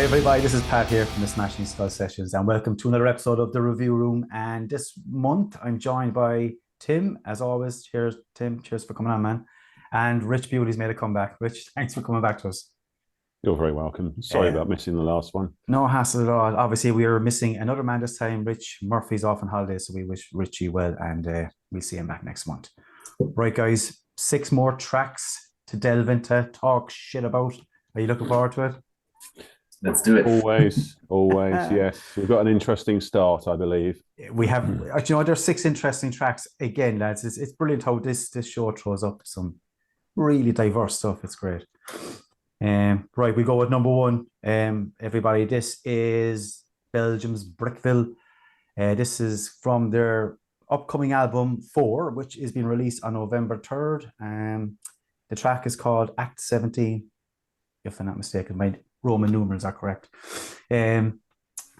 everybody, this is Pat here from the Smashing Skull Sessions, and welcome to another episode of the Review Room. And this month, I'm joined by Tim, as always. Cheers, Tim. Cheers for coming on, man. And Rich Bewley's made a comeback. Rich, thanks for coming back to us. You're very welcome. Sorry about missing the last one. No hassle at all. Obviously, we are missing another man this time. Rich Murphy's off on holiday, so we wish Richie well, and we'll see him back next month. Right, guys, 6 more tracks to delve into, talk shit about. Are you looking forward to it? Let's do it. Always, yes. We've got an interesting start, I believe. We have, there's 6 interesting tracks. Again, lads, it's brilliant how this show throws up some really diverse stuff. It's great. Right, we go with number 1. Everybody, this is Belgium's Briquevill. This is from their upcoming album 4, which is being released on November 3rd. The track is called Act 17, if I'm not mistaken. My Roman numerals are correct. Have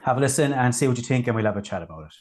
a listen and see what you think, and we'll have a chat about it.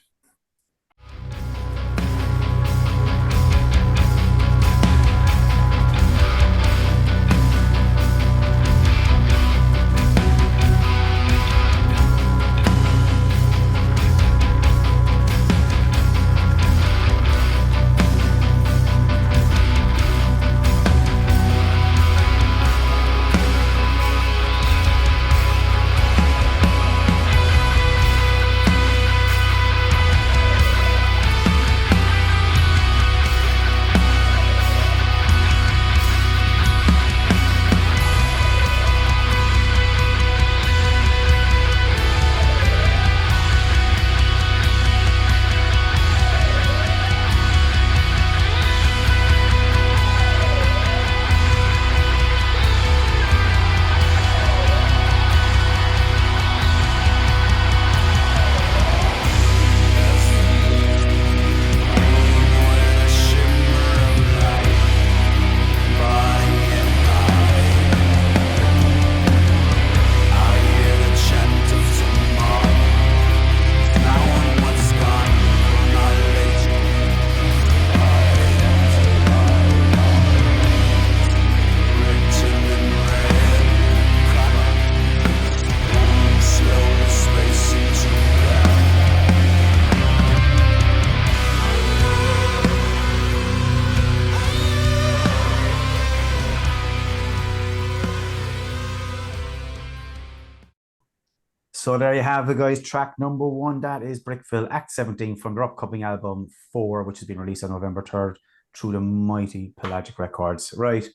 So there you have it, guys. Track number 1, that is Briquevill, Act 17 from their upcoming album 4, which has been released on November 3rd through the mighty Pelagic Records. Right.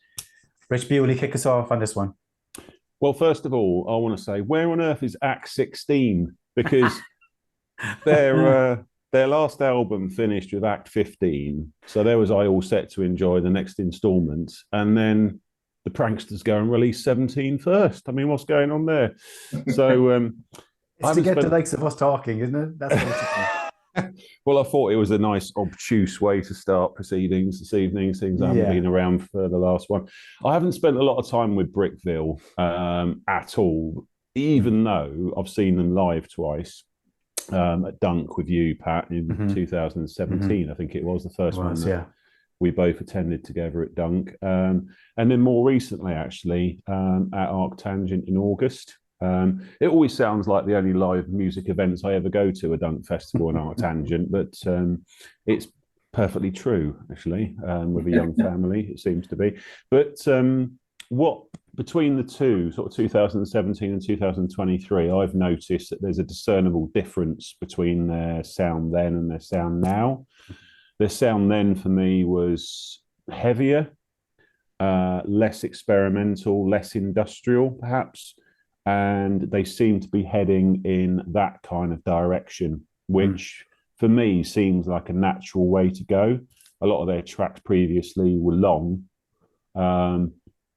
Rich Bewley, kick us off on this one. Well, first of all, I want to say, where on earth is Act 16? Because their last album finished with Act 15. So there was I all set to enjoy the next instalment. And then the pranksters go and release 17 first. I mean, what's going on there? So it's to get the likes of us talking, isn't it? That's basically. Well, I thought it was a nice obtuse way to start proceedings this evening, since I haven't been around for the last one. I haven't spent a lot of time with Briquevill at all, even though I've seen them live twice at Dunk with you, Pat, in 2017. I think it was the first one. We both attended together at Dunk. And then more recently, actually, at Arctangent in August. It always sounds like the only live music events I ever go to, a Dunk Festival and Arctangent, but it's perfectly true, actually, with a young family, it seems to be. But what between the two, sort of 2017 and 2023, I've noticed that there's a discernible difference between their sound then and their sound now. Their sound then for me was heavier, less experimental, less industrial, perhaps. And they seem to be heading in that kind of direction, which for me seems like a natural way to go. A lot of their tracks previously were long,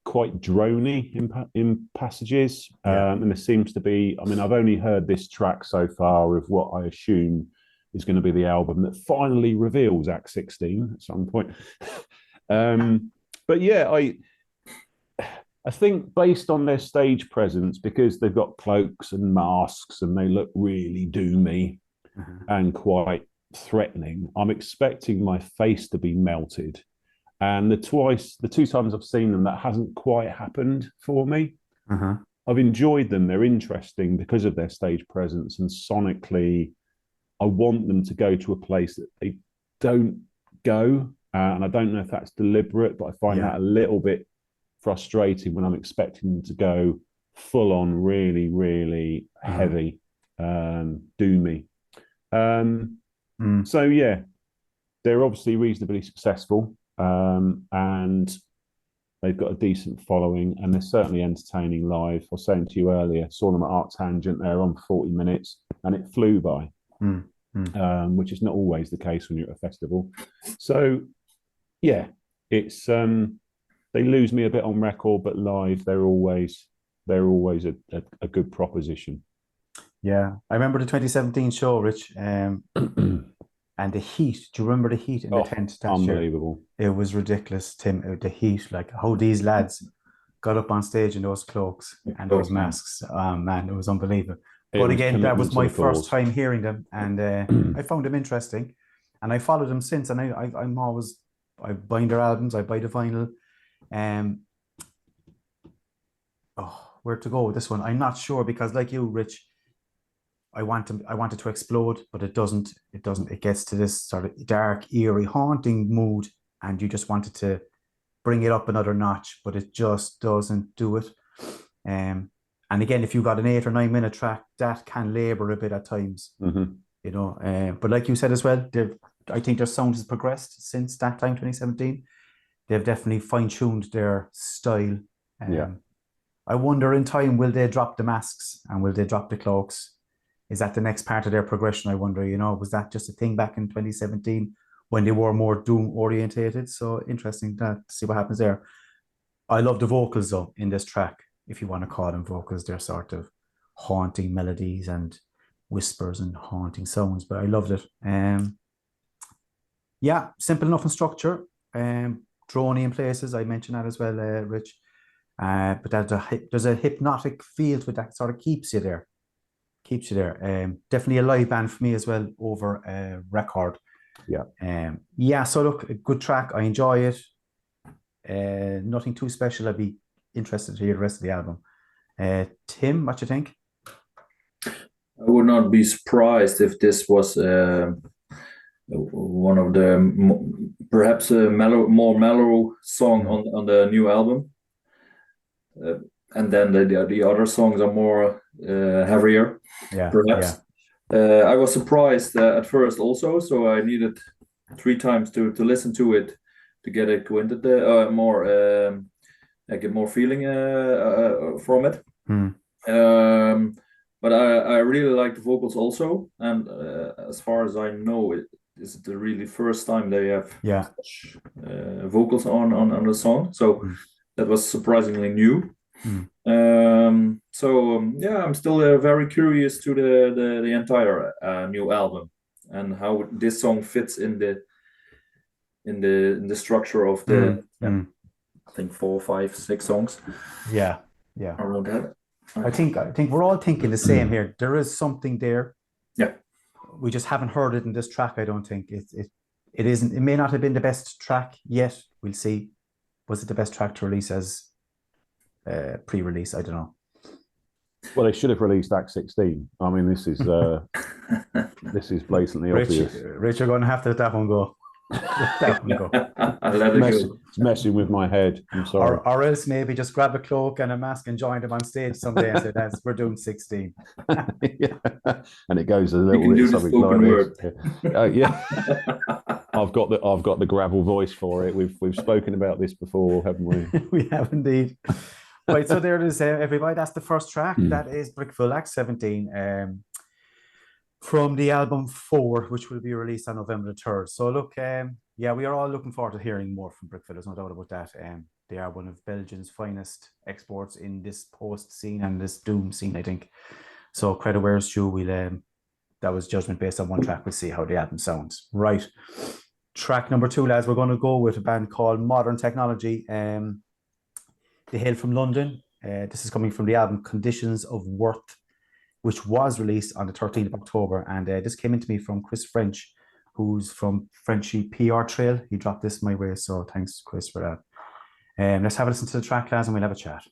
quite drony in passages. And there seems to be, I mean, I've only heard this track so far of what I assume is going to be the album that finally reveals Act 16 at some point. But yeah, I think based on their stage presence, because they've got cloaks and masks and they look really doomy and quite threatening, I'm expecting my face to be melted. And the 2 times I've seen them, that hasn't quite happened for me. I've enjoyed them. They're interesting because of their stage presence, and sonically, I want them to go to a place that they don't go. And I don't know if that's deliberate, but I find that a little bit frustrating when I'm expecting them to go full on, really, really heavy, doomy. So yeah, they're obviously reasonably successful, and they've got a decent following, and they're certainly entertaining live. I was saying to you earlier, saw them at Art Tangent. They're on 40 minutes, and it flew by, which is not always the case when you're at a festival. So yeah, it's they lose me a bit on record, but live they're always a good proposition. Yeah, I remember the 2017 show, Rich, and the heat. Do you remember the heat in the tent that unbelievable year? It was ridiculous, Tim. The heat, like how these lads got up on stage in those cloaks and those masks. Man, it was unbelievable. But again, that was my first time hearing them, and I found them interesting, and I followed them since. And I buy their albums, I buy the vinyl. Where to go with this one? I'm not sure, because like you, Rich, I wanted to explode, but it doesn't. It gets to this sort of dark, eerie, haunting mood, and you just wanted to bring it up another notch, but it just doesn't do it. And again, if you got an 8 or 9 minute track, that can labor a bit at times, you know. But like you said as well, I think their sound has progressed since that time, 2017. They've definitely fine-tuned their style. I wonder in time, will they drop the masks and will they drop the cloaks? Is that the next part of their progression? I wonder, you know, was that just a thing back in 2017 when they were more doom orientated? So interesting to see what happens there. I love the vocals though in this track, if you want to call them vocals. They're sort of haunting melodies and whispers and haunting sounds, but I loved it. Yeah, simple enough in structure. Droney in places, I mentioned that as well, Rich. But there's a hypnotic feel to it that sort of keeps you there. Definitely a live band for me as well over a record. So look, a good track. I enjoy it. Nothing too special. I'd be interested to hear the rest of the album. Tim, what you think? I would not be surprised if this was one of the perhaps a more mellow song on the new album. And then the other songs are more heavier, perhaps. I was surprised at first also, so I needed 3 times to listen to it to get acquainted more, get more feeling from it. But I really like the vocals also, and as far as I know, it is the really first time they have such, vocals on the song, so that was surprisingly new. I'm still very curious to the entire new album and how this song fits in the structure of the I think 4, 5, 6 songs. Around that. I think we're all thinking the same here. There is something there. We just haven't heard it in this track. I don't think it isn't. It may not have been the best track yet. We'll see. Was it the best track to release as pre-release? I don't know. Well, they should have released Act 16. I mean, this is blatantly obvious. Rich, you're going to have to let that one go. It's messing with my head. I'm sorry. Or else maybe just grab a cloak and a mask and join them on stage someday and say, we're doing 16. And it goes a little bit something like this. I've got the gravel voice for it. We've spoken about this before, haven't we? We have indeed. Right, so there it is, everybody. That's the first track. That is Briquevill, Act 17, from the album 4, which will be released on November the 3rd. So look, we are all looking forward to hearing more from Briquevill. There's no doubt about that. They are one of Belgium's finest exports in this post scene and this doom scene, I think. So credit where it's due. That was judgment based on one track. We'll see how the album sounds. Right. Track number 2, lads, we're going to go with a band called Modern Technology. They hail from London. This is coming from the album Conditions of Worth, which was released on the 13th of October. And this came into me from Chris French, who's from Frenchy PR Trail. He dropped this my way, so thanks, Chris, for that. Let's have a listen to the track, lads, and we'll have a chat.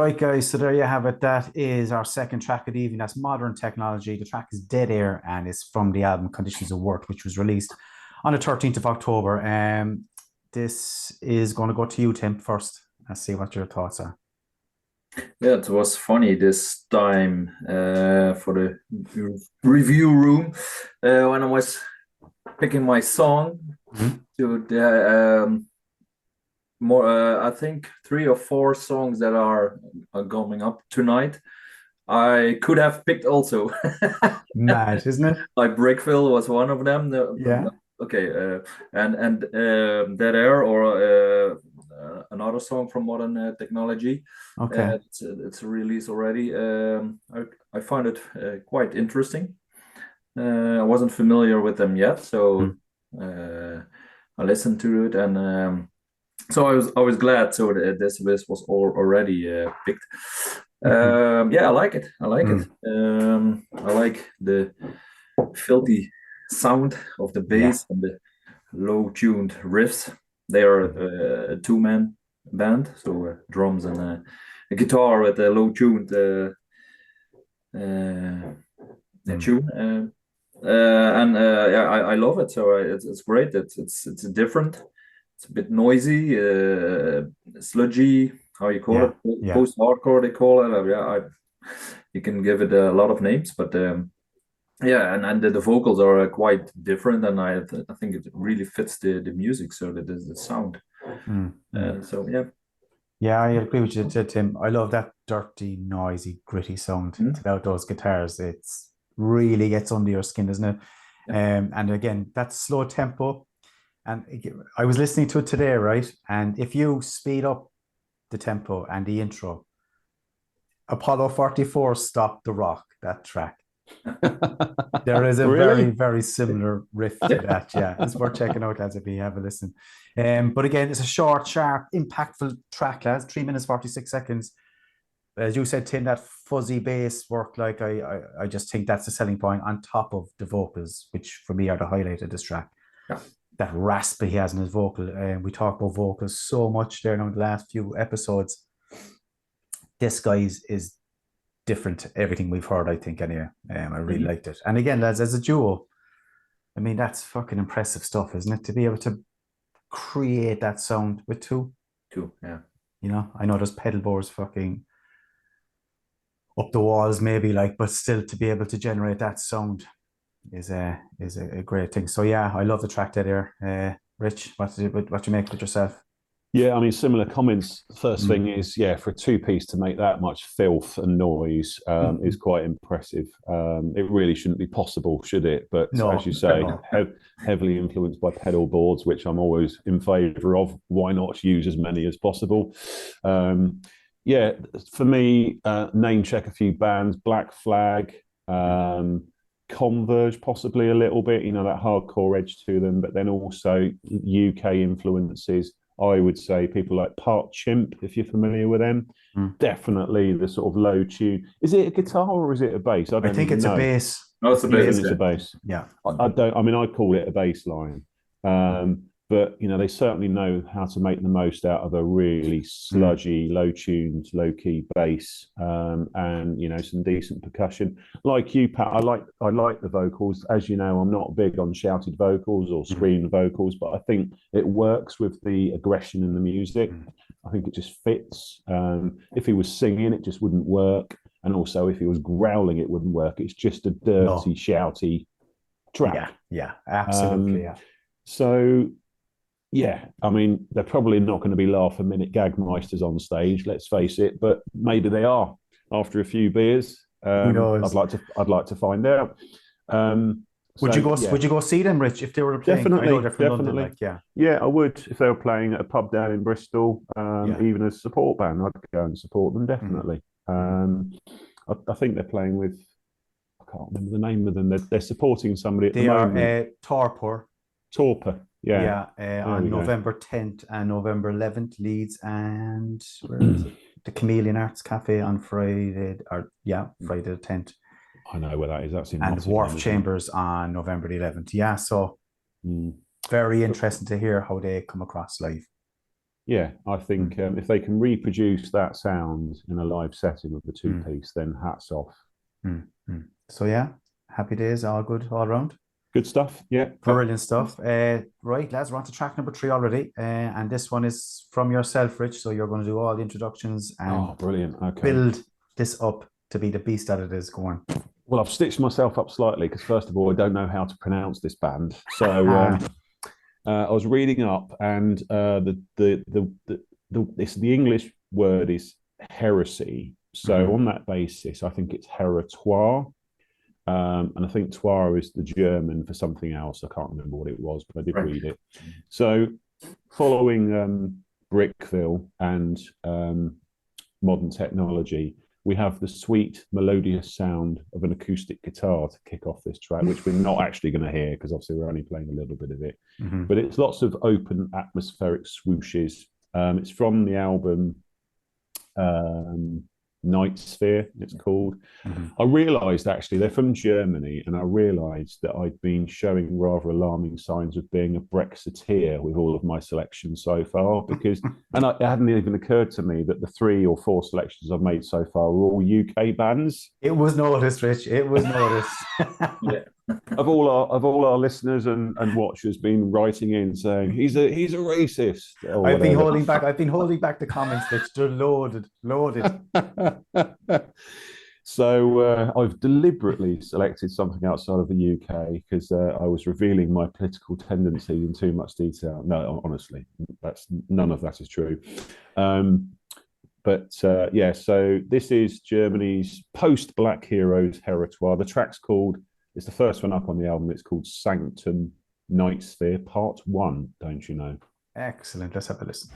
Right, guys, so there you have it. That is our second track of the evening. That's Modern Technology. The track is Dead Air and it's from the album Conditions of Work, which was released on the 13th of October. This is going to go to you, Tim, first. Let's see what your thoughts are. Yeah, it was funny this time for the review room when I was picking my song to the more. I think 3 or 4 songs that are coming up tonight. I could have picked also. Mad, isn't it? Like Briquevill was one of them. Yeah. Okay, and Dead Air or another song from Modern Technology. Okay. It's a release already. I find it quite interesting. I wasn't familiar with them yet, so I listened to it, and so I was glad. So this was already picked. Yeah, I like it. I like it. I like the filthy sound of the bass and the low-tuned riffs. They are a 2-man band, so drums and a guitar with a low-tuned tune. And yeah, I love it. So it's great. It's different. It's a bit noisy, sludgy. How you call it? Post-hardcore, they call it. You can give it a lot of names, but yeah, and the vocals are quite different, and I think it really fits the music. So that is the sound. So yeah. Yeah, I agree with you, Tim. I love that dirty, noisy, gritty sound without those guitars. It's really gets under your skin, doesn't it? Yeah. And again, that slow tempo. And I was listening to it today, right? And if you speed up the tempo and the intro, Apollo 44 stopped the rock, that track. There is a very, very similar riff to that. Yeah, it's worth checking out, lads, if you have a listen. But again, it's a short, sharp, impactful track, lads. 3 minutes, 46 seconds. As you said, Tim, that fuzzy bass work, like I just think that's the selling point on top of the vocals, which for me are the highlight of this track. Yeah. That rasp he has in his vocal. We talk about vocals so much there now in the last few episodes. This guy is different to everything we've heard, I think, anyway. I really liked it. And again, lads, as a duo, I mean, that's fucking impressive stuff, isn't it? To be able to create that sound with two, yeah. You know, I know there's pedal boards fucking up the walls maybe, like, but still to be able to generate that sound is a great thing. So yeah, I love the track there. Rich, what you make of it yourself? Yeah, I mean, similar comments. First thing is, yeah, for a 2-piece to make that much filth and noise is quite impressive. It really shouldn't be possible, should it? But no, as you say, heavily influenced by pedal boards, which I'm always in favour of. Why not use as many as possible? Yeah, for me, name check a few bands, Black Flag, Converge possibly a little bit, you know, that hardcore edge to them, but then also UK influences. I would say people like Part Chimp, if you're familiar with them, definitely the sort of low tune. Is it a guitar or is it a bass? I think it's a bass. No, it's a bass. It's a bass. Yeah. I call it a bass line. But you know, they certainly know how to make the most out of a really sludgy, low-tuned, low-key bass, and you know, some decent percussion. Like you, Pat, I like the vocals. As you know, I'm not big on shouted vocals or screamed vocals, but I think it works with the aggression in the music. I think it just fits. If he was singing, it just wouldn't work, and also if he was growling, it wouldn't work. It's just a dirty, shouty track. Yeah, absolutely. So. Yeah, I mean, they're probably not going to be laugh-a-minute gagmeisters on stage, let's face it, but maybe they are after a few beers. Who knows? I'd like to find out. Would you go see them, Rich, if they were playing? Definitely. London, like, yeah, I would if they were playing at a pub down in Bristol. Even as a support band, I'd go and support them definitely. I think they're playing with, I can't remember the name of them. They're supporting somebody at the moment. They are Torpor. Yeah. On November 10th and November 11th, Leeds, and where is it? The Chameleon Arts Cafe on Friday the 10th. I know where that is. That's in and Wharf Chambers on November the 11th. Yeah, so very interesting to hear how they come across live. Yeah, I think if they can reproduce that sound in a live setting with the two-piece, then hats off. So yeah, happy days, all good all around. Good stuff. Yeah, brilliant stuff. Right, lads, we're on to track number 3 already, and this one is from yourself, Rich. So you're going to do all the introductions and brilliant. Okay, build this up to be the beast that it is. Going. Well, I've stitched myself up slightly because first of all, I don't know how to pronounce this band, so. I was reading up, and the English word is heresy. So on that basis, I think it's Heretoir, and I think Toire is the German for something else. I can't remember what it was, but I did read it. So following Briquevill and modern technology, we have the sweet, melodious sound of an acoustic guitar to kick off this track, which we're not actually going to hear because obviously we're only playing a little bit of it. But it's lots of open atmospheric swooshes. It's from the album Night Sphere, it's called. I realised actually they're from Germany, and I realised that I'd been showing rather alarming signs of being a Brexiteer with all of my selections so far, because and it hadn't even occurred to me that the 3 or 4 selections I've made so far were all UK bands. It was noticed, Rich. It was noticed. Yeah. Of all our listeners and watchers been writing in saying he's a racist. I've been holding back the comments, Rich. They're loaded. So I've deliberately selected something outside of the UK because I was revealing my political tendency in too much detail. No, honestly, none of that is true. But so this is Germany's post-Black Heroes Heretoir. The track's called. It's the first one up on the album. It's called Sanctum Night Sphere Part 1, don't you know? Excellent. Let's have a listen.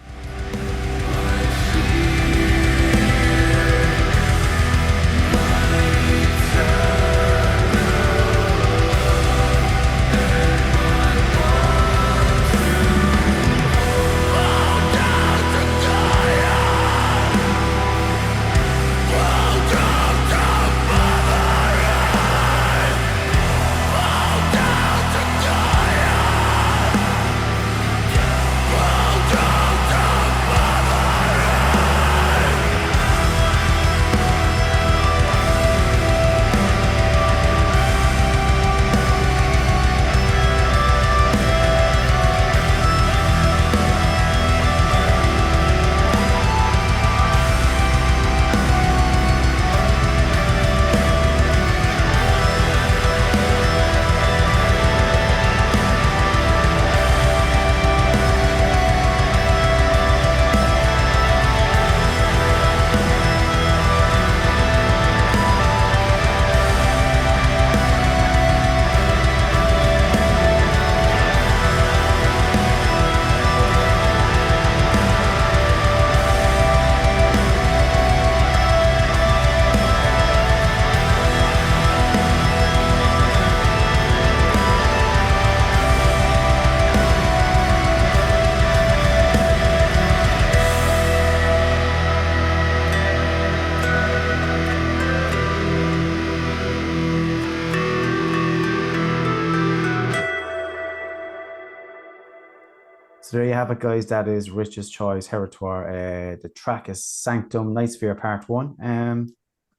So there you have it, guys. That is Rich's choice, Heretoir. The track is Sanctum Night Sphere Part 1.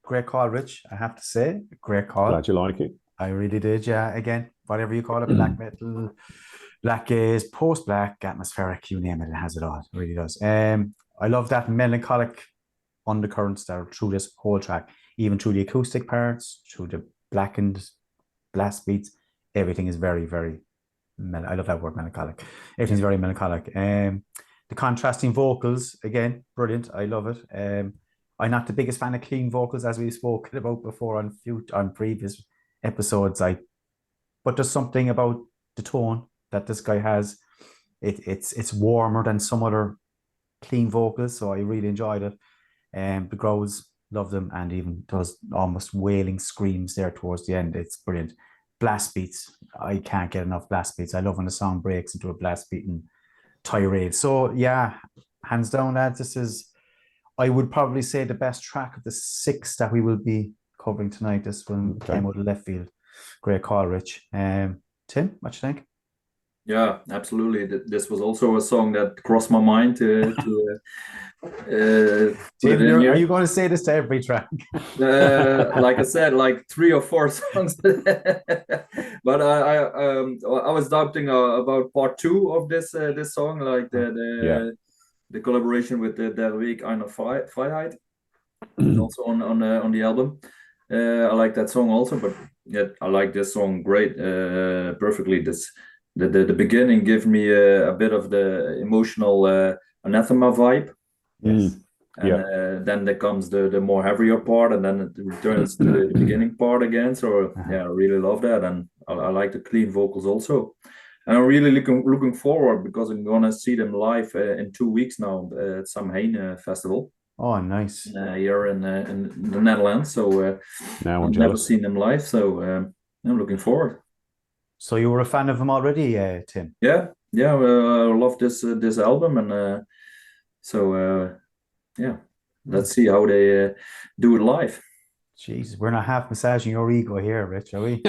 Great call, Rich. I have to say, great call. Glad you like it. I really did. Yeah. Again, whatever you call it, black metal, black gaze, post-black, atmospheric, you name it, it has it all. It really does. I love that melancholic undercurrents that are through this whole track, even through the acoustic parts, through the blackened blast beats. Everything is very, very. I love that word, melancholic. Everything's very melancholic. The contrasting vocals, again, brilliant. I love it. I'm not the biggest fan of clean vocals, as we've spoken about before on previous episodes. But there's something about the tone that this guy has. It's warmer than some other clean vocals, so I really enjoyed it. The growls, love them, and even does almost wailing screams there towards the end. It's brilliant. Blast beats, I can't get enough blast beats. I love when the song breaks into a blast beating tirade. So yeah, hands down, lads, this is, I would probably say, the best track of the 6 that we will be covering tonight. This one came out of left field. Great call, Rich. Tim, what you think? Yeah, absolutely. This was also a song that crossed my mind to put it in here. Are you going to say this to every track? Like I said, like 3 or 4 songs. But I was doubting about part 2 of this song, like the collaboration with the Der Weg einer Freiheit, also on the album. I like that song also, but yeah, I like this song great, perfectly. The beginning gave me a bit of the emotional Anathema vibe. Yes. And then there comes the more heavier part, and then it returns to the beginning part again. So yeah, I really love that, and I like the clean vocals also. And I'm really looking forward, because I'm gonna see them live in 2 weeks now at Samhain Festival. Oh, nice. Here in the Netherlands. So now I've never seen them live, so I'm looking forward. So you were a fan of them already, Tim? Yeah, I love this album, and yeah, let's see how they do it live. Jeez, we're not half massaging your ego here, Rich, are we?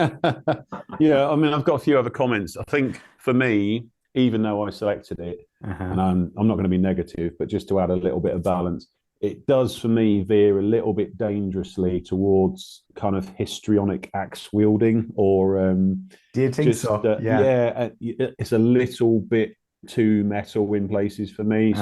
Yeah, I mean, I've got a few other comments. I think for me, even though I selected it, and I'm not going to be negative, but just to add a little bit of balance, it does for me veer a little bit dangerously towards kind of histrionic axe wielding, or do you think so? It's a little bit too metal in places for me.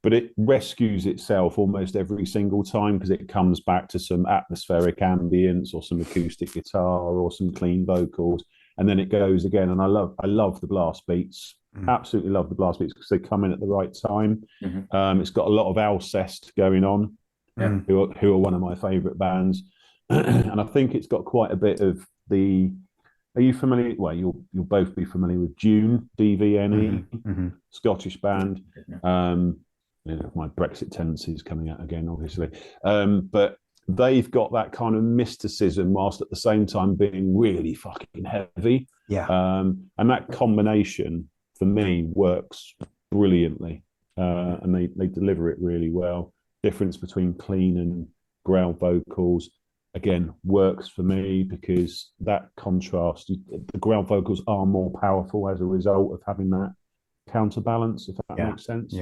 But it rescues itself almost every single time, because it comes back to some atmospheric ambience or some acoustic guitar or some clean vocals, and then it goes again. And I love the blast beats. Absolutely love the blast beats, because they come in at the right time. It's got a lot of Alcest going on, who are one of my favourite bands, and I think it's got quite a bit of the. Are you familiar? Well, you'll both be familiar with Dune, DVNE, Scottish band. My Brexit tendencies coming out again, obviously, but they've got that kind of mysticism whilst at the same time being really fucking heavy. And that combination for me works brilliantly, and they deliver it really well. Difference between clean and growl vocals again works for me, because that contrast, the growl vocals are more powerful as a result of having that counterbalance, if that makes sense.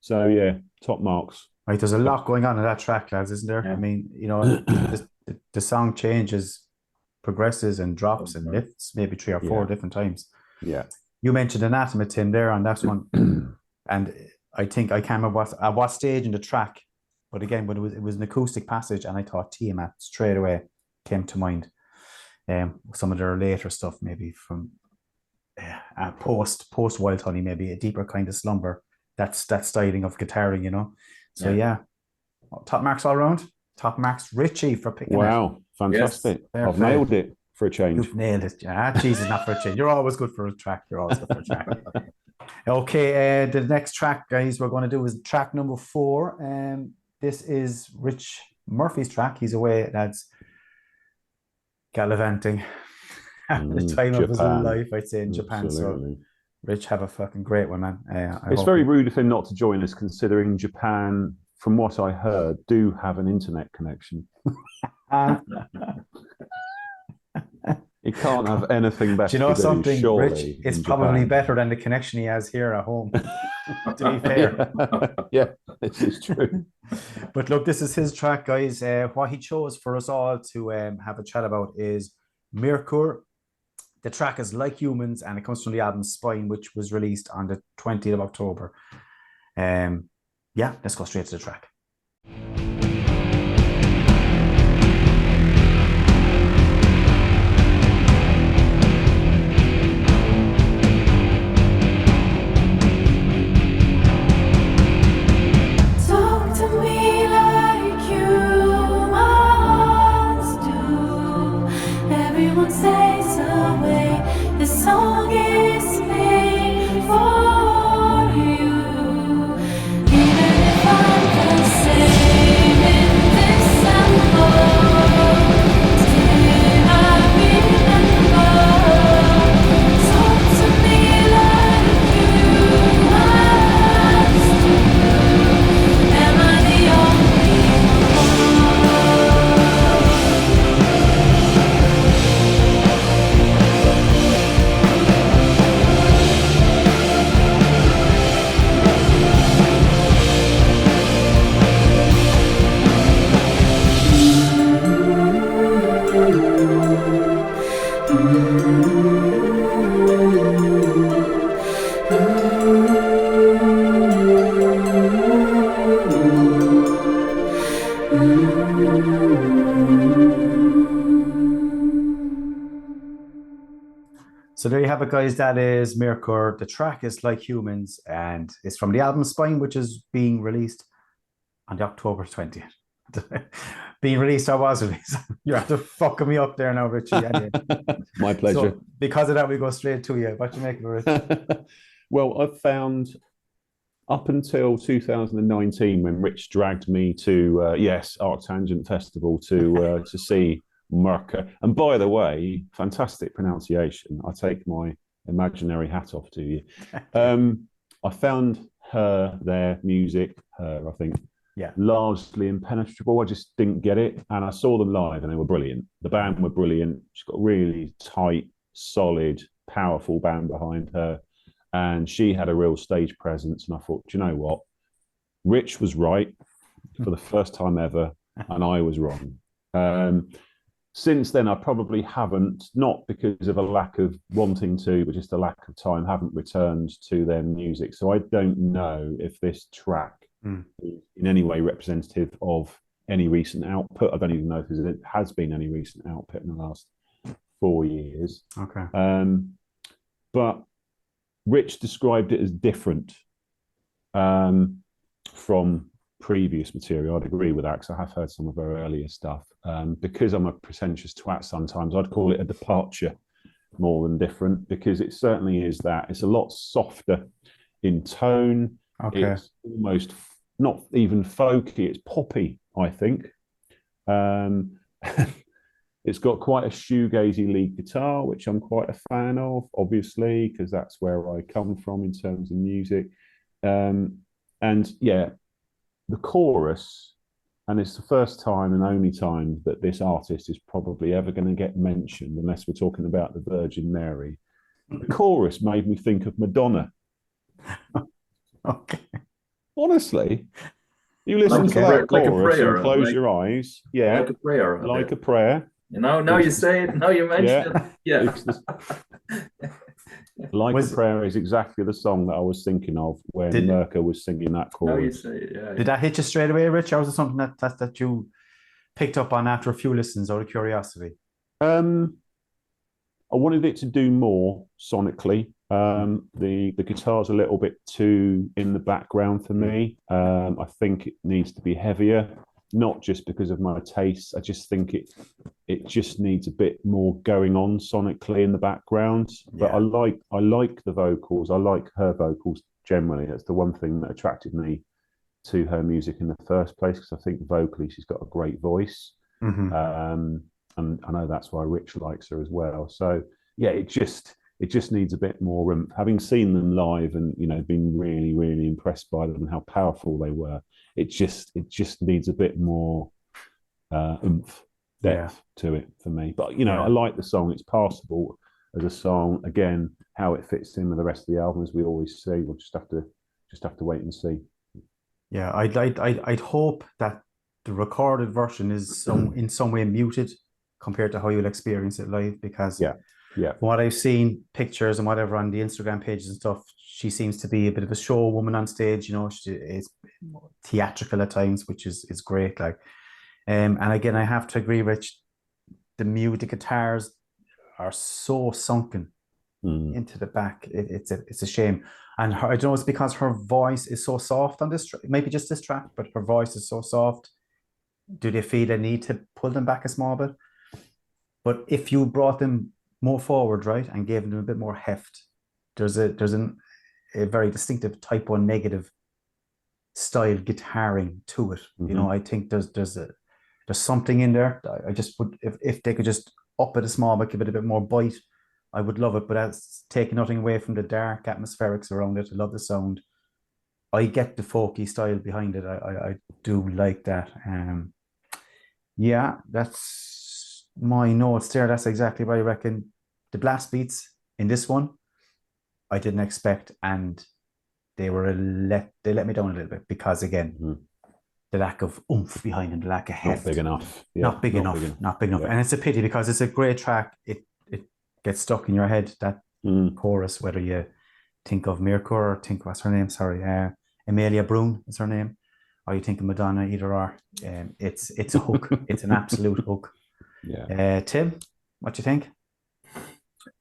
So yeah, top marks. Right, there's a lot going on in that track, lads, isn't there? I mean, the song changes, progresses and drops and lifts maybe 3 or 4 different times. You mentioned Anathema, Tim, there on that one. And I think I can't remember at what stage in the track, but again, when it was an acoustic passage, and I thought Tiamat straight away came to mind. Some of their later stuff, maybe from post Wild Honey, maybe a deeper kind of slumber. That's that styling of guitaring, So yeah, top marks all around. Top marks, Richie, for picking it. Wow, fantastic! Yes. I've nailed it for a change. You've nailed it. Jesus, not for a change. You're always good for a track. Okay, the next track, guys, we're going to do is track number 4. This is Rich Murphy's track. He's away, lads, gallivanting at the time of his life, I'd say, in Japan. So Rich, have a fucking great one, man. It's very rude of him not to join us, considering Japan, from what I heard, do have an internet connection. He can't have anything better. Do you know something, surely, Rich? It's probably better than the connection he has here at home, to be fair. Yeah, this is true. But look, this is his track, guys. What he chose for us all to have a chat about is Myrkur. The track is Like Humans, and it comes from the album Spine, which was released on the 20th of October. Let's go straight to the track. Even if I'm So there you have it, guys. That is Myrkur. The track is Like Humans, and it's from the album Spine, which is being released on the October 20th. Being released, I was released. You're after fucking me up there now, Richie. Anyway. My pleasure. So because of that, we go straight to you. What do you make of it? Well, I've found up until 2019, when Rich dragged me to Arctangent Festival to see Myrkur. And by the way, fantastic pronunciation. I take my imaginary hat off to you. I found their music, I think, largely impenetrable. I just didn't get it. And I saw them live and they were brilliant. The band were brilliant. She's got a really tight, solid, powerful band behind her. And she had a real stage presence. And I thought, do you know what? Rich was right for the first time ever, and I was wrong. Since then, I probably haven't, not because of a lack of wanting to, but just a lack of time, haven't returned to their music. So I don't know if this track is in any way representative of any recent output. I don't even know if it has been any recent output in the last 4 years. Okay. But Rich described it as different from previous material. I'd agree with that, because I have heard some of her earlier stuff. Because I'm a pretentious twat sometimes, I'd call it a departure more than different, because it certainly is that. It's a lot softer in tone. Okay. It's almost not even folky, it's poppy, I think. It's got quite a shoegazy lead guitar, which I'm quite a fan of, obviously, because that's where I come from in terms of music. And yeah, the chorus, and it's the first time and only time that this artist is probably ever going to get mentioned, unless we're talking about the Virgin Mary. The chorus made me think of Madonna. Okay. Honestly, you listen to that chorus and close your eyes. Yeah. Like a prayer. Like a prayer. Now you say it, now you mention it. Yeah. Like a Prayer is exactly the song that I was thinking of when Myrkur was singing that chorus. Now you say it, yeah. Did that hit you straight away, Rich, or was it something that you picked up on after a few listens out of curiosity? I wanted it to do more sonically. The guitar's a little bit too in the background for me. I think it needs to be heavier, not just because of my tastes. I just think it just needs a bit more going on sonically in the background. But I like the vocals. I like her vocals generally. That's the one thing that attracted me to her music in the first place, because I think vocally she's got a great voice. And I know that's why Rich likes her as well. So yeah, it just needs a bit more room. Having seen them live and been really, really impressed by them and how powerful they were, it just needs a bit more oomph, depth to it for me. But I like the song. It's passable as a song. Again, how it fits in with the rest of the album, as we always say, we'll just have to wait and see. Yeah, I'd hope that the recorded version is in some way muted compared to how you'll experience it live, because from what I've seen, pictures and whatever on the Instagram pages and stuff, she seems to be a bit of a show woman on stage. She is theatrical at times, which is great. And again, I have to agree, Rich. The guitars are so sunken into the back. It's a shame. And I don't know, it's because her voice is so soft on this track. Maybe just this track, but her voice is so soft. Do they feel a need to pull them back a small bit? But if you brought them more forward, right, and gave them a bit more heft, there's a very distinctive Type 1 negative style guitaring to it. I think there's something in there. I just would, if they could just up it a small bit, give it a bit more bite, I would love it. But that's taking nothing away from the dark atmospherics around it. I love the sound. I get the folky style behind it. I do like that. That's my notes there. That's exactly what I reckon. The blast beats in this one, I didn't expect, and they let me down a little bit, because again, the lack of oomph behind them, the lack of heft. Not big enough. Not big enough. Yeah. And it's a pity, because it's a great track. It gets stuck in your head, that chorus, whether you think of Myrkur or think, what's her name? Sorry, Amelia Brune is her name, or you think of Madonna, either or. It's a hook. It's an absolute hook. Yeah. Tim, what do you think?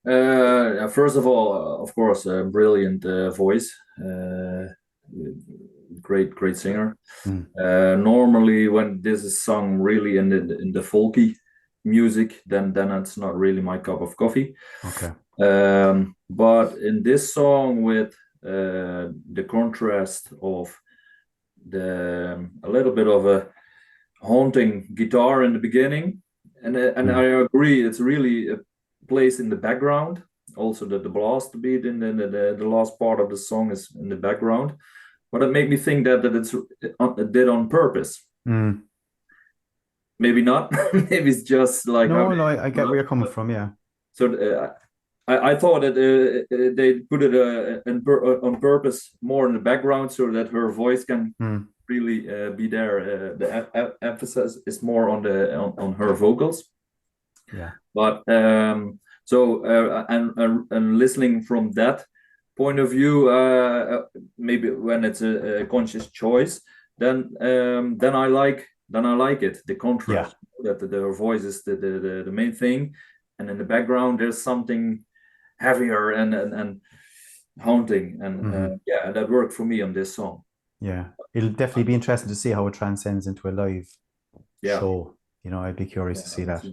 First of all, of course, a brilliant voice. Great singer. Normally, when this is sung really in the folky music, then it's not really my cup of coffee. Okay. But in this song, with the contrast of a little bit of a haunting guitar in the beginning, and I agree, it's really placed in the background. Also, the blast beat in the last part of the song is in the background. But it made me think that it's did on purpose. Maybe not. Maybe it's just like no. I get where you're coming from. Yeah. So I thought that they put it on purpose more in the background so that her voice can really be there. The emphasis is more on her vocals. Yeah. But and listening from that point of view, maybe when it's a conscious choice, then I like it. The contrast, that her voice is the main thing, and in the background there's something heavier and haunting, and that worked for me on this song. Yeah, it'll definitely be interesting to see how it transcends into a live show. I'd be curious to see that.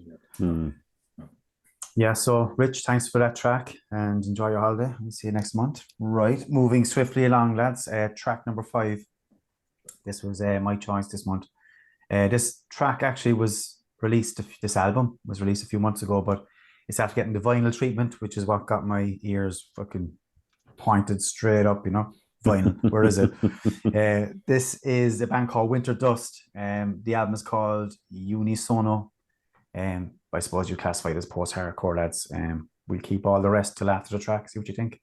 Yeah, so Rich, thanks for that track and enjoy your holiday. We'll see you next month. Right, moving swiftly along, lads. Track number 5. This was my choice this month. This track actually was released, this album was released a few months ago, but it's after getting the vinyl treatment, which is what got my ears fucking pointed straight up, vinyl. Where is it? This is a band called Winter Dust. The album is called Unisono. I suppose you classify it as post-hardcore, lads. We'll keep all the rest till after the track. See what you think.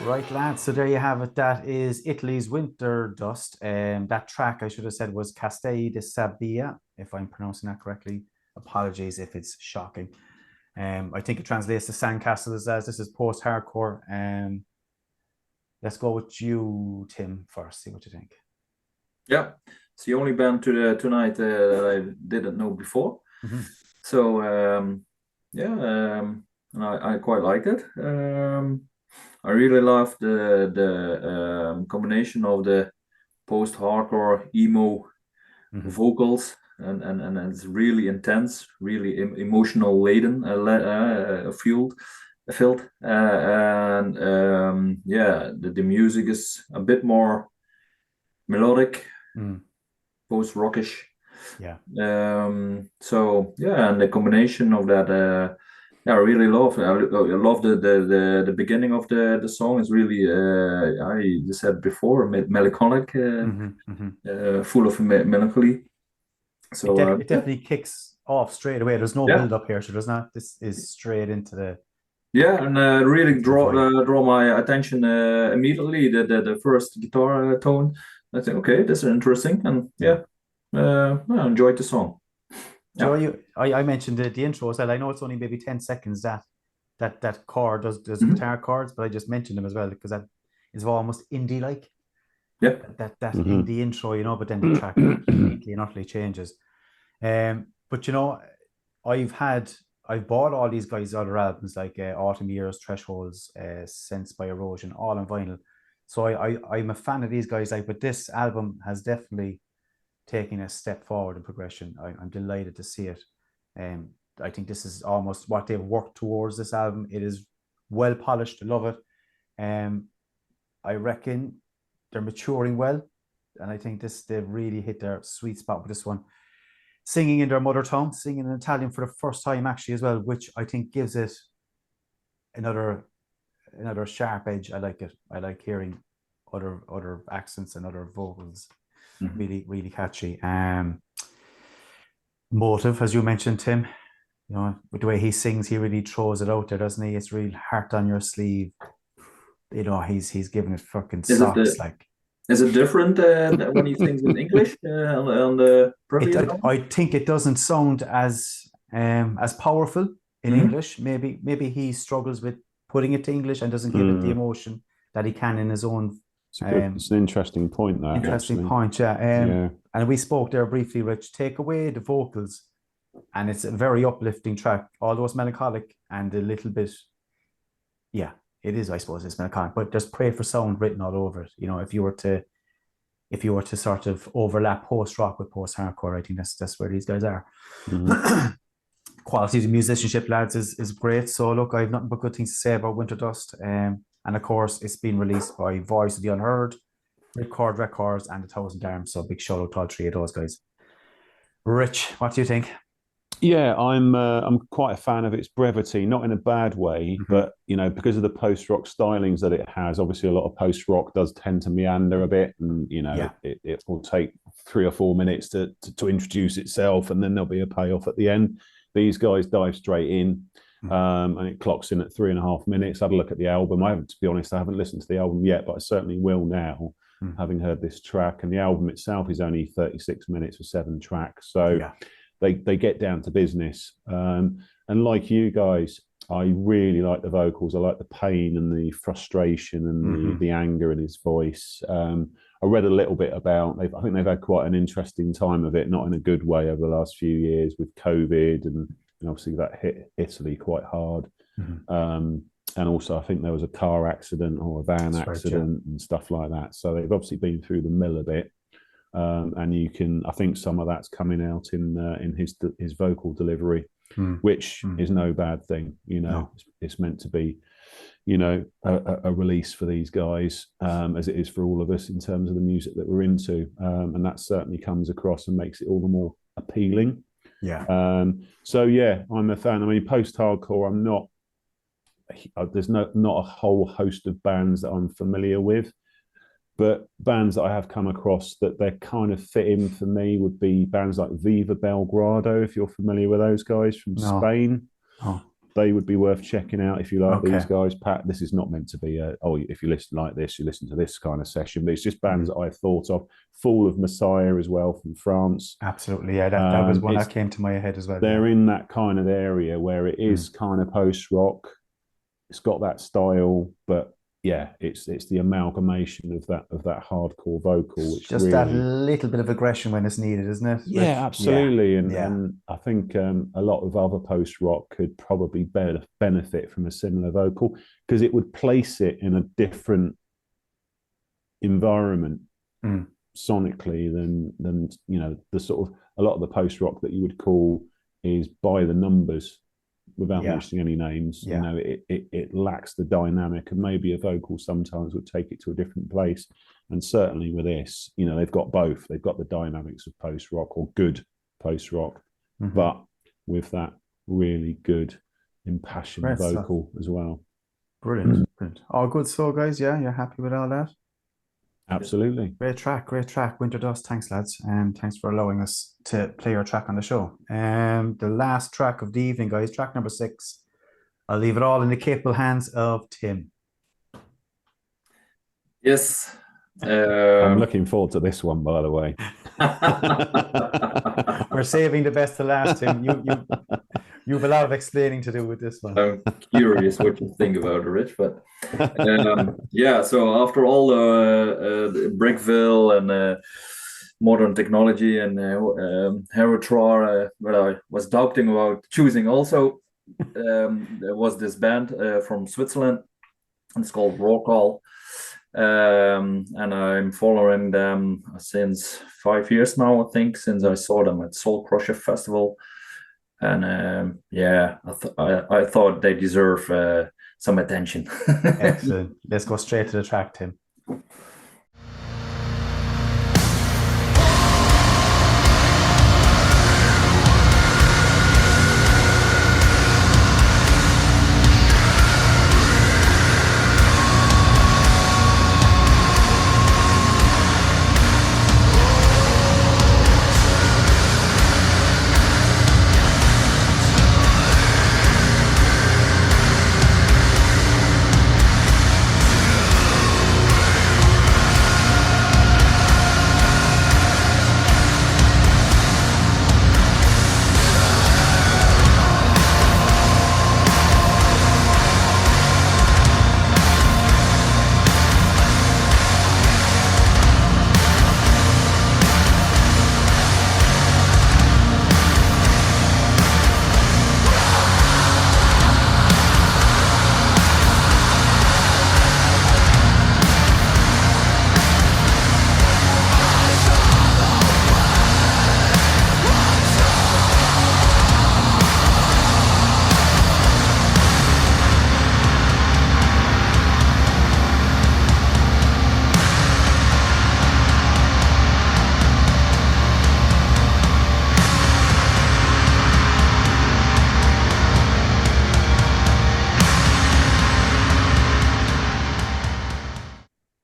Right, lads, so there you have it. That is Italy's Winter Dust. That track, I should have said, was Castell di Sabbia, if I'm pronouncing that correctly. Apologies if it's shocking. I think it translates to Sandcastles as this is post-hardcore. Let's go with you, Tim, first. See what you think. Yeah, it's the only band tonight that I didn't know before. So, I quite like it. I really love the combination of the post-hardcore emo vocals, and it's really intense, really emotional laden, filled, and the music is a bit more melodic, post-rockish. Yeah. And the combination of that. I really love. I love the beginning of the song. Is really I said before, melancholic, full of melancholy. So it definitely kicks off straight away. There's no build up here, so there's not. This is straight into the. Yeah, and really draw my attention immediately. The first guitar tone. I think, okay, this is interesting, and I enjoyed the song. Joe, I mentioned the intro as well. I know it's only maybe 10 seconds that chord does guitar chords, but I just mentioned them as well because that is almost indie like. Yeah. That in the intro, but then the track completely and utterly changes. But I've bought all these guys' other albums like Autumn Years, Thresholds, Sense by Erosion, all on vinyl. So I'm a fan of these guys. But this album has definitely taken a step forward in progression. I'm delighted to see it. I think this is almost what they've worked towards. This album, it is well polished. I love it. I reckon they're maturing well, and I think they've really hit their sweet spot with this one. Singing in their mother tongue, singing in Italian for the first time actually as well, which I think gives it another sharp edge. I like it. I like hearing other accents and other vocals. Really, really catchy. Motive, as you mentioned, Tim. With the way he sings, he really throws it out there, doesn't he? It's real heart on your sleeve. He's giving it fucking socks. Is it different when he sings in English on the previous album? I think it doesn't sound as powerful in English. Maybe he struggles with putting it to English and doesn't give it the emotion that he can in his own. It's an interesting point, that. Interesting point, yeah. And we spoke there briefly, Rich. Take away the vocals, and it's a very uplifting track. Although it's melancholic and a little bit, yeah. It is, I suppose, it's melancholic, but there's Pray for Sound written all over it. If you were to sort of overlap post rock with post hardcore, I think that's where these guys are. Quality of musicianship, lads, is great. So look, I have nothing but good things to say about Winter Dust. And of course, it's been released by Voice of the Unheard, Record Records, and 1,000 Arms. So big shout out to all three of those guys. Rich, what do you think? Yeah, I'm quite a fan of its brevity, not in a bad way, but because of the post rock stylings that it has. Obviously, a lot of post rock does tend to meander a bit, and it will take 3 or 4 minutes to introduce itself, and then there'll be a payoff at the end. These guys dive straight in, and it clocks in at 3.5 minutes. Have a look at the album. To be honest, I haven't listened to the album yet, but I certainly will now, having heard this track. And the album itself is only 36 minutes for 7 tracks, so. Yeah. They get down to business. And like you guys, I really like the vocals. I like the pain and the frustration and the anger in his voice. I read a little bit about, I think they've had quite an interesting time of it, not in a good way over the last few years with COVID, and obviously that hit Italy quite hard. And also I think there was a car accident or a van accident and stuff like that. So they've obviously been through the mill a bit. And I think some of that's coming out in his vocal delivery, which is no bad thing. It's meant to be, a release for these guys, as it is for all of us in terms of the music that we're into, and that certainly comes across and makes it all the more appealing. Yeah. So yeah, I'm a fan. I mean, post-hardcore, I'm not. There's not a whole host of bands that I'm familiar with. But bands that I have come across that they're kind of fit in for me would be bands like Viva Belgrado, if you're familiar with those guys from Spain. They would be worth checking out if you like these guys. Pat, this is not meant to be if you listen like this, you listen to this kind of session, but it's just bands that I've thought of. Fall of Messiah as well from France. Absolutely, yeah, that was one that came to my head as well. They're in that kind of area where it is kind of post-rock. It's got that style, but yeah, it's the amalgamation of that hardcore vocal, which just really, that little bit of aggression when it's needed, isn't it? Yeah, absolutely. And I think a lot of other post rock could probably benefit from a similar vocal because it would place it in a different environment sonically than the sort of a lot of the post rock that you would call is by the numbers. Without mentioning any names, it lacks the dynamic, and maybe a vocal sometimes would take it to a different place. And certainly with this, they've got both. They've got the dynamics of post rock or good post rock, but with that really good impassioned vocal as well. Brilliant. All good. So, guys, you're happy with all that? Absolutely. Great track. Winter Dust. Thanks, lads. And thanks for allowing us to play your track on the show. The last track of the evening, guys, track number 6. I'll leave it all in the capable hands of Tim. Yes. I'm looking forward to this one, by the way. We're saving the best to last, Tim. You have a lot of explaining to do with this one. I'm curious what you think about it, Rich. But yeah, so after all the Briquevill and modern technology and Heretoir, where I was doubting about choosing also, there was this band from Switzerland. It's called Rorcal. And I'm following them since 5 years now, I think, since I saw them at Soul Crusher Festival. And yeah, I thought they deserve some attention. Excellent. Let's go straight to the track, Tim.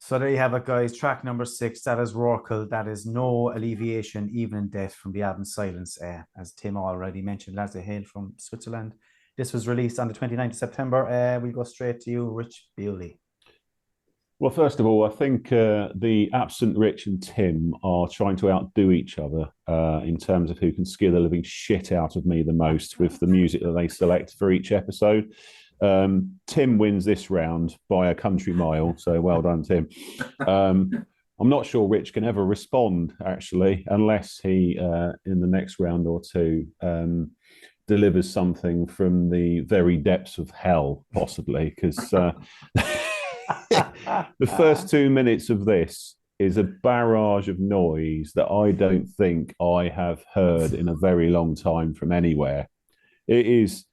So there you have it, guys. Track number 6, that is Rorcal. That is No Alleviation, Even in Death, from the album Silence. As Tim already mentioned, lads, they hail from Switzerland. This was released on the 29th of September. We'll go straight to you, Rich Bewley. Well, first of all, I think the absent Rich and Tim are trying to outdo each other in terms of who can scare the living shit out of me the most with the music that they select for each episode. Tim wins this round by a country mile, so well done, Tim. I'm not sure Rich can ever respond, actually, unless he, in the next round or two, delivers something from the very depths of hell, possibly, because the first 2 minutes of this is a barrage of noise that I don't think I have heard in a very long time from anywhere. It is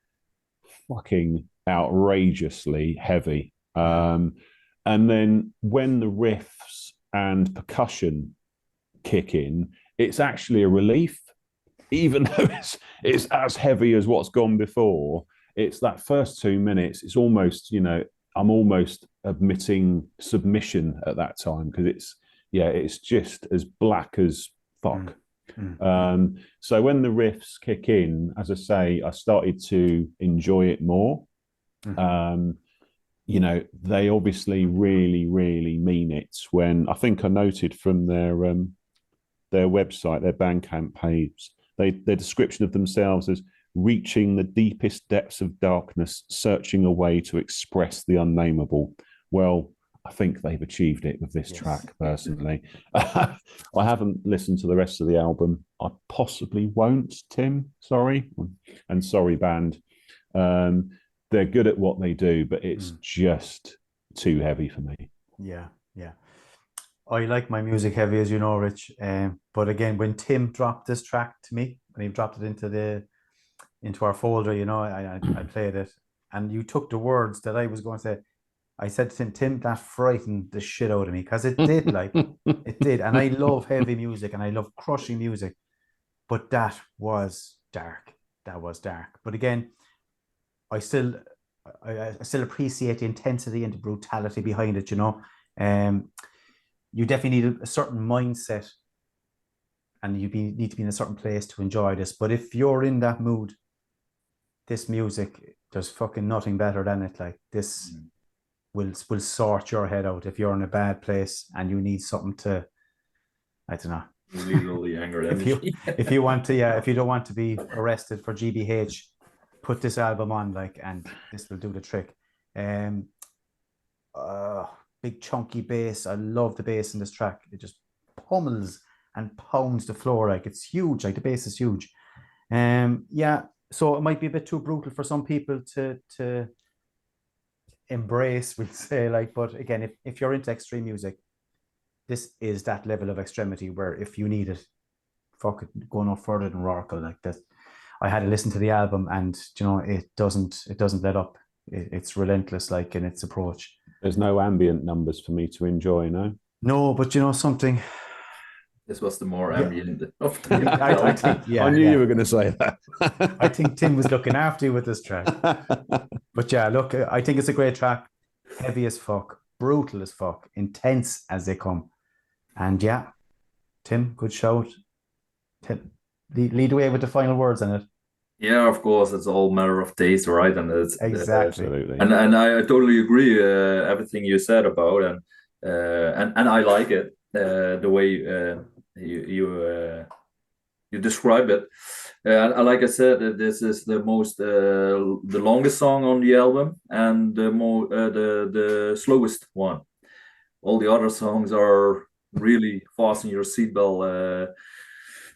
fucking outrageously heavy. And then when the riffs and percussion kick in, it's actually a relief. Even though it's as heavy as what's gone before, it's that first 2 minutes, it's almost, I'm almost admitting submission at that time, because it's just as black as fuck. So when the riffs kick in, as I say, I started to enjoy it more. They obviously really, really mean it. When I think I noted from their website, their Bandcamp page, their description of themselves as reaching the deepest depths of darkness, searching a way to express the unnameable. Well, I think they've achieved it with this track, personally. I haven't listened to the rest of the album. I possibly won't, Tim. Sorry. And sorry, band. They're good at what they do, but it's just too heavy for me. Yeah. I like my music heavy, as you know, Rich. But again, when Tim dropped this track to me, when he dropped it into our folder, I played it, and you took the words that I was going to say. I said to Tim, that frightened the shit out of me, because it did, it did. And I love heavy music and I love crushing music, but that was dark. But again, I still appreciate the intensity and the brutality behind it. You definitely need a certain mindset, and you need to be in a certain place to enjoy this. But if you're in that mood, this music, there's fucking nothing better than it. Like this will sort your head out if you're in a bad place and you need something to, I don't know, Legally anger damage. If you want to, yeah, if you don't want to be arrested for GBH, put this album on, like, and this will do the trick. Big chunky bass. I love the bass in this track. It just pummels and pounds the floor, like it's huge. Like the bass is huge. Yeah, so it might be a bit too brutal for some people to embrace, we'll say, like, but again, if you're into extreme music, this is that level of extremity where if you need it, fuck it, go no further than Rorcal. Like that, I had to listen to the album, and you know, it doesn't let up. It's relentless, like, in its approach. There's no ambient numbers for me to enjoy, no. No, but you know something. This was the more ambient of the I think, yeah, I knew you were going to say that. I think Tim was looking after you with this track. But yeah, look, I think it's a great track. Heavy as fuck, brutal as fuck, intense as they come. And yeah, Tim, good shout. Tim, lead away with the final words on it. Yeah, of course, it's all matter of taste, right? And it's exactly, and I totally agree everything you said about, and I like it the way you describe it. Like I said, this is the longest song on the album, and the slowest one. All the other songs are really fasten your seatbelt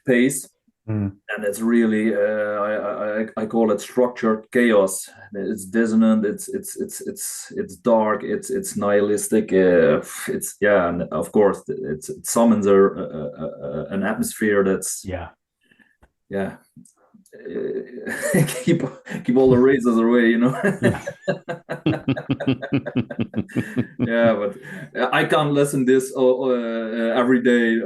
pace. And it's really I call it structured chaos. It's dissonant. It's dark. It's nihilistic. And of course it summons an atmosphere that's keep all the razors away, you know. Yeah, but I can't listen this every day.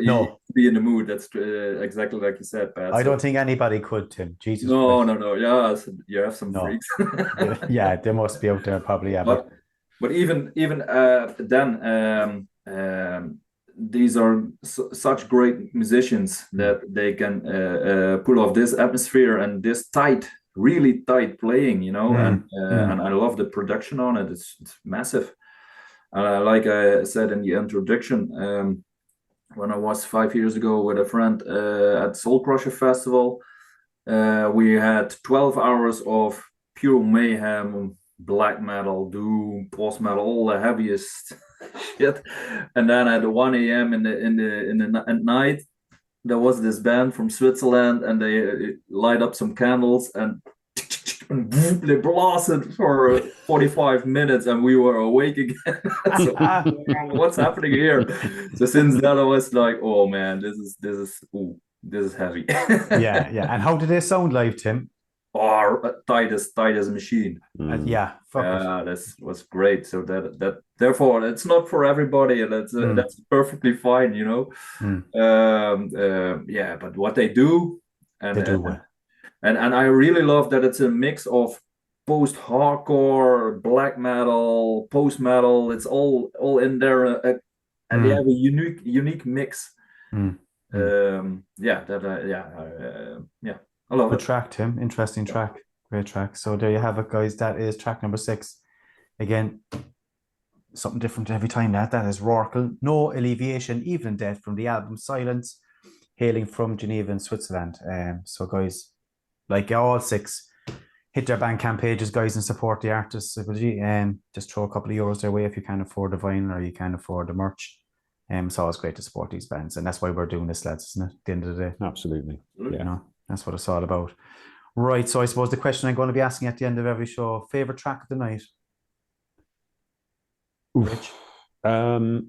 No, be in the mood. That's exactly like you said, Pat. I don't think anybody could, Tim. Jesus. No. Yeah, you have some freaks. Yeah, they must be out there probably. Yeah, but even then. These are such great musicians that they can pull off this atmosphere and this really tight playing, you know. And I love the production on it. It's massive. Like I said in the introduction, when I was 5 years ago with a friend at Soul Crusher Festival, we had 12 hours of pure mayhem, black metal, doom, post metal, all the heaviest shit. And then at 1 a.m. at night, there was this band from Switzerland, and they light up some candles and they blasted for 45 minutes, and we were awake again. So, what's happening here? So since then, I was like, oh man, this is heavy. yeah. And how did they sound live, Tim? Tight as a machine. Yeah, that was great. So that therefore it's not for everybody, and that's perfectly fine, you know. Yeah, but what they do, and I really love that it's a mix of post-hardcore, black metal, post-metal. It's all in there, and they have a unique mix. I love Good track, Tim. Interesting track. Great track. So there you have it, guys. That is track number 6. Again, something different every time. That is Rorcal. No Alleviation, Even in Death, from the album Silence, hailing from Geneva in Switzerland. So guys, like all 6, hit their Bandcamp pages, guys, and support the artists. Just throw a couple of euros their way if you can't afford the vinyl or you can't afford the merch. It's always great to support these bands, and that's why we're doing this, lads, isn't it? At the end of the day. Absolutely. Yeah. You know, that's what it's all about. Right, so I suppose the question I'm going to be asking at the end of every show, favorite track of the night? Rich? I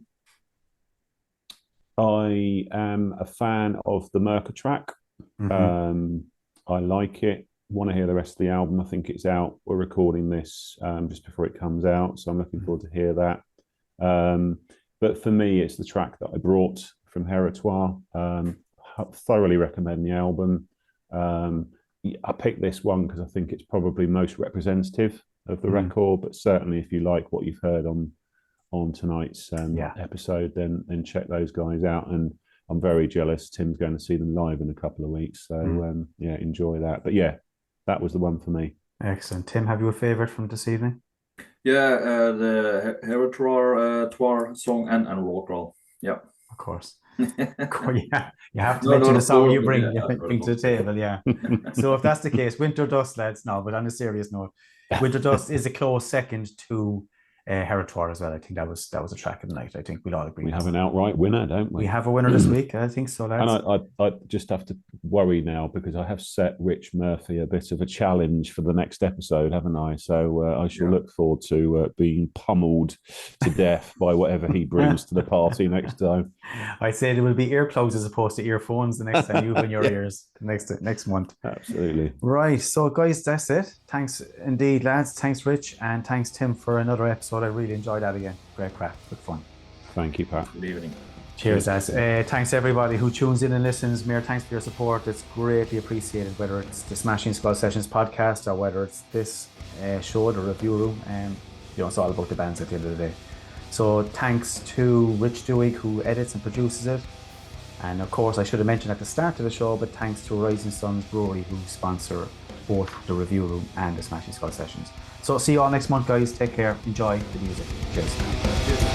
am a fan of the Myrkur track. I like it. Want to hear the rest of the album. I think it's out. We're recording this just before it comes out, so I'm looking forward to hear that. But for me, it's the track that I brought from Heretoir. Thoroughly recommend the album. I picked this one because I think it's probably most representative of the record, but certainly if you like what you've heard on tonight's episode, then check those guys out. And I'm very jealous. Tim's going to see them live in a couple of weeks, so enjoy that. But yeah, that was the one for me. Excellent. Tim, have you a favorite from this evening? Yeah, the Heretoir song and Rorcal. Yeah, of course. Yeah, you have to mention the song you bring to the table. Yeah. So if that's the case, Winter Dust, lads. No, but on a serious note, Winter Dust is a close second to Heretoir as well. I think that was a track of the night. I think we'll all agree. We have an outright winner, don't we? We have a winner this week. I think so, lads. And I just have to worry now because I have set Rich Murphy a bit of a challenge for the next episode, haven't I? So I shall look forward to being pummeled to death by whatever he brings to the party next time. I'd say there will be earplugs as opposed to earphones the next time you open your ears next month. Absolutely. Right. So, guys, that's it. Thanks indeed, lads. Thanks, Rich. And thanks, Tim, for another episode. I really enjoyed that again. Great crack. Good fun. Thank you, Pat. Good evening. Cheers, lads. Thanks, everybody who tunes in and listens. Mir, thanks for your support. It's greatly appreciated, whether it's the Smashing Skull Sessions podcast or whether it's this show, the review room. It's all about the bands at the end of the day. So thanks to Rich Dewey, who edits and produces it. And of course, I should have mentioned at the start of the show, but thanks to Rising Suns Brewery, who sponsor both the review room and the Smashing Skull Sessions. So see you all next month, guys. Take care. Enjoy the music. Cheers.